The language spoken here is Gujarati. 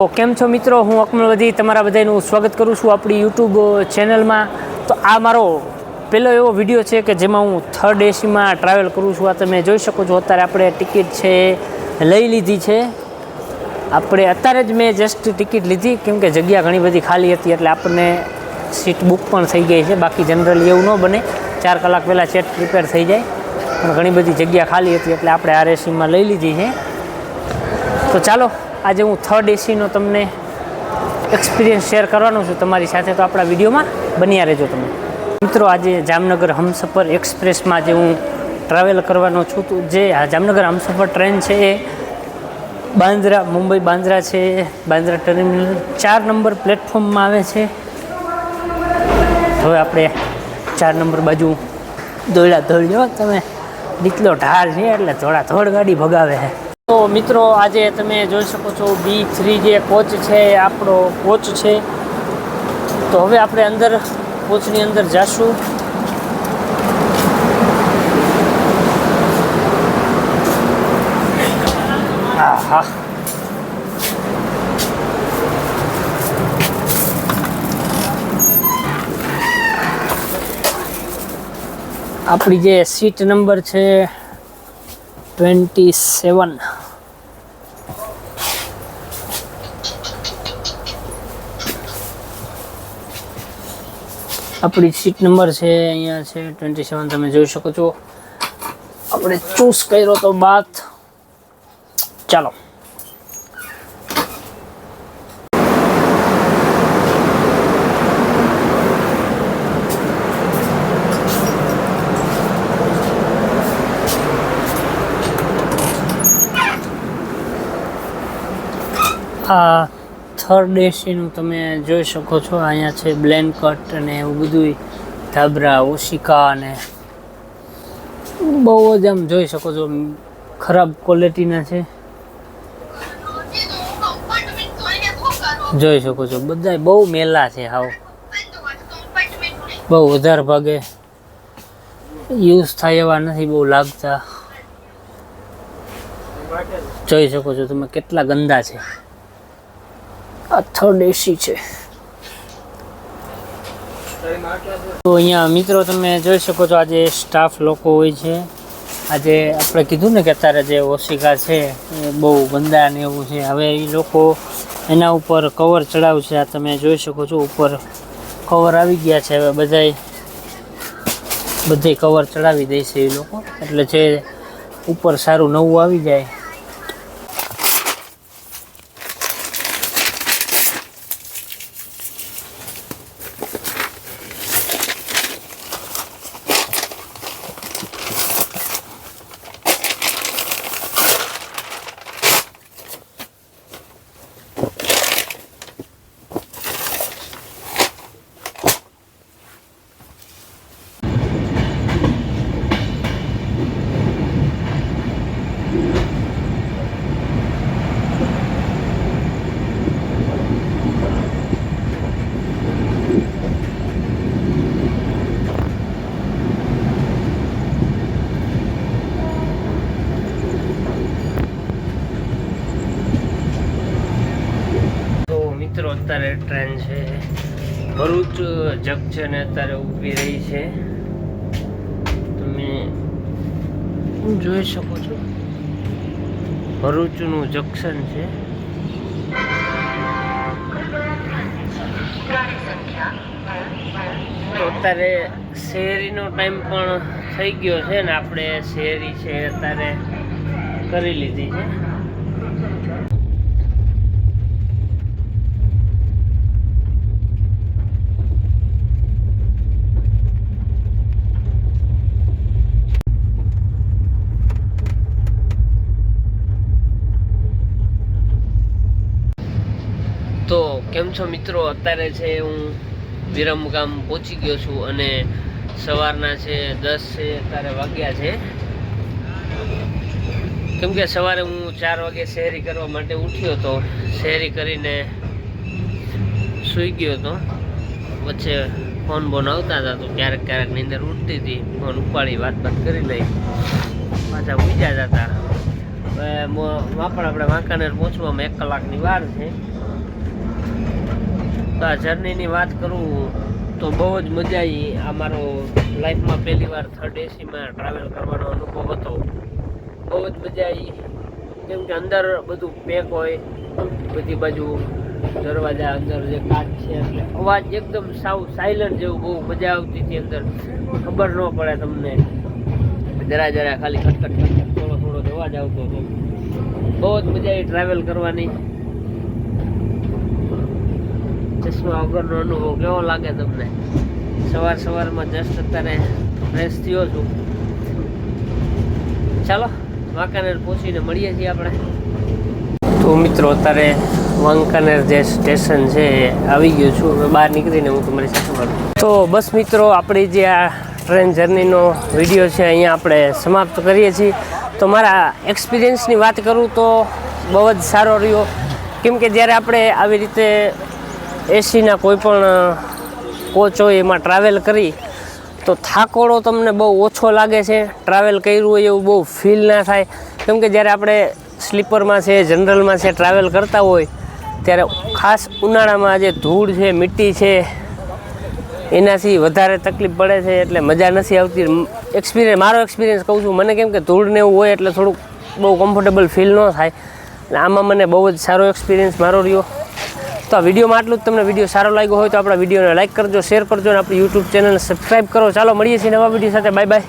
તો કેમ છો મિત્રો, હું અકમલ વધી તમારા બધાનું સ્વાગત કરું છું આપણી યુટ્યુબ ચેનલમાં. તો આ મારો પહેલો એવો વિડીયો છે કે જેમાં હું થર્ડ એસીમાં ટ્રાવેલ કરું છું. આ તમે જોઈ શકો છો. અત્યારે આપણે ટિકિટ છે લઈ લીધી છે. આપણે અત્યારે જ મેં જસ્ટ ટિકિટ લીધી કેમ કે જગ્યા ઘણી બધી ખાલી હતી એટલે આપણને સીટ બુક પણ થઈ ગઈ છે. બાકી જનરલી એવું ન બને, 4 કલાક પહેલાં સેટ પ્રિપેર થઈ જાય, પણ ઘણી બધી જગ્યા ખાલી હતી એટલે આપણે આર એસીમાં લઈ લીધી છે. તો ચાલો આજે હું થર્ડ એસીનો તમને એક્સપિરિયન્સ શેર કરવાનો છું તમારી સાથે. તો આપણા વિડીયોમાં બન્યા રહેજો તમે મિત્રો. આજે જામનગર હમસફર એક્સપ્રેસમાં જે હું ટ્રાવેલ કરવાનો છું, તો જે આ જામનગર હમસફર ટ્રેન છે એ બાંદ્રા, મુંબઈ બાંદ્રા છે, બાંદ્રા ટર્મિનલ 4 નંબર પ્લેટફોર્મમાં આવે છે. હવે આપણે 4 નંબર બાજુ દોડ્યો તમે, નીકળો ઢાળ છે એટલે ધોળ ગાડી ભગાવે છે. તો મિત્રો આજે તમે જોઈ શકો છો B3 જે કોચ છે એ આપણો કોચ છે. તો હવે આપણે અંદર કોચની અંદર જાશું. હા, આપણી જે સીટ નંબર છે 27. આપણી સીટ નંબર છે અહીંયા છે 27. તમે જોઈ શકો છો. આપણે ચૂઝ કર્યો તો બાત. ચાલો આ થર્ડ એસીનું તમે જોઈ શકો છો. અહીંયા છે બ્લેન્કટ અને એવું બધું, ધાબરા, ઓશિકા અને બહુ જ આમ જોઈ શકો છો ખરાબ ક્વોલિટીના છે. જોઈ શકો છો બધા બહુ મેલા છે, હાવ બહુ વધારે ભાગે યુઝ થાય એવા નથી, બહુ લાગતા. જોઈ શકો છો તમે કેટલા ગંદા છે. આ થર્ડ એસી છે. તો અહીંયા મિત્રો તમે જોઈ શકો છો આજે સ્ટાફ લોકો હોય છે. આજે આપણે કીધું ને કે અત્યારે જે ઓશિકા છે એ બહુ ગંદા ને એવું છે. હવે એ લોકો એના ઉપર કવર ચડાવશે. આ તમે જોઈ શકો છો ઉપર કવર આવી ગયા છે. હવે બધે કવર ચડાવી દેશે એ લોકો, એટલે જે ઉપર સારું નવું આવી જાય. અત્યારે ટ્રેન છે ભરૂચ જંકશન અત્યારે ઊભી રહી છે. તમે જોઈ શકો છો ભરૂચનું જંકશન છે. તો અત્યારે શહેરીનો ટાઈમ પણ થઈ ગયો છે ને આપણે શહેરી છે અત્યારે કરી લીધી છે. તો કેમ છો મિત્રો, અત્યારે છે હું વિરમગામ પહોંચી ગયો છું અને સવારના છે 10 છે અત્યારે વાગ્યા છે. કેમ કે સવારે હું 4 વાગે શહેરી કરવા માટે ઉઠ્યો હતો. શહેરી કરીને સૂઈ ગયો હતો. વચ્ચે ફોન આવતા હતા તો ક્યારેક નીંદર ઉઠતી હતી. ફોન ઉપાડી વાત કરી લઈ, પાછા ઉઈ જતા હતા. આપણે વાંકાનેર પહોંચવામાં 1 કલાકની વાર છે. તો આ જર્નીની વાત કરું તો બહુ જ મજા આવી. આ મારો લાઈફમાં પહેલી વાર થર્ડ એસીમાં ટ્રાવેલ કરવાનો અનુભવ હતો. બહુ જ મજા આવી, કેમ કે અંદર બધું પેક હોય, બધી બાજુ દરવાજા અંદર જે કાચ છે એટલે અવાજ એકદમ સાવ સાયલન્ટ જેવું, બહુ મજા આવતી હતી. અંદર ખબર ન પડે તમને, જરા જરા ખાલી ખટખટ ખટખટ થોડો થોડો અવાજ આવતો હતો. બહુ જ મજા આવી ટ્રાવેલ કરવાની. ચશ્મા વગરનો અનુભવ કેવો લાગે તમને? સવારમાં જસ્ટ અત્યારે ફ્રેશ થયો છું. ચાલો વાંકાનેર પહોંચીને મળીએ છીએ આપણે. તો મિત્રો અત્યારે વાંકાનેર જે સ્ટેશન છે આવી ગયું છું. હવે બહાર નીકળીને હું તમારી સાથે મળું. તો બસ મિત્રો, આપણી જે આ ટ્રેન જર્નીનો વિડીયો છે અહીંયા આપણે સમાપ્ત કરીએ છીએ. તો મારા એક્સપિરિયન્સની વાત કરું તો બહુ જ સારો રહ્યો, કેમ કે જ્યારે આપણે આવી રીતે એસીના કોઈ પણ કોચ હોય એમાં ટ્રાવેલ કરી તો થાકોડો તમને બહુ ઓછો લાગે છે. ટ્રાવેલ કર્યું હોય એવું બહુ ફીલ ના થાય, કેમ કે જ્યારે આપણે સ્લીપરમાં છે, જનરલમાં છે ટ્રાવેલ કરતા હોય ત્યારે ખાસ ઉનાળામાં જે ધૂળ છે, મિટ્ટી છે, એનાથી વધારે તકલીફ પડે છે એટલે મજા નથી આવતી. મારો એક્સપિરિયન્સ કહું છું, મને કેમ કે ધૂળ ને એવું હોય એટલે થોડુંક બહુ કમ્ફર્ટેબલ ફીલ ન થાય. એટલે આમાં મને બહુ જ સારો એક્સપિરિયન્સ મારો રહ્યો. તો આ વિડીયોમાં આટલું જ. તમને વિડીયો સારો લાગ્યો હોય તો આપણા વિડીયોને લાઇક કરજો, શેર કરજો અને આપણી યુટ્યુબ ચેનલને સબસ્ક્રાઈબ કરો. ચાલો મળીએ છીએ નવા વિડીયો સાથે. Bye bye.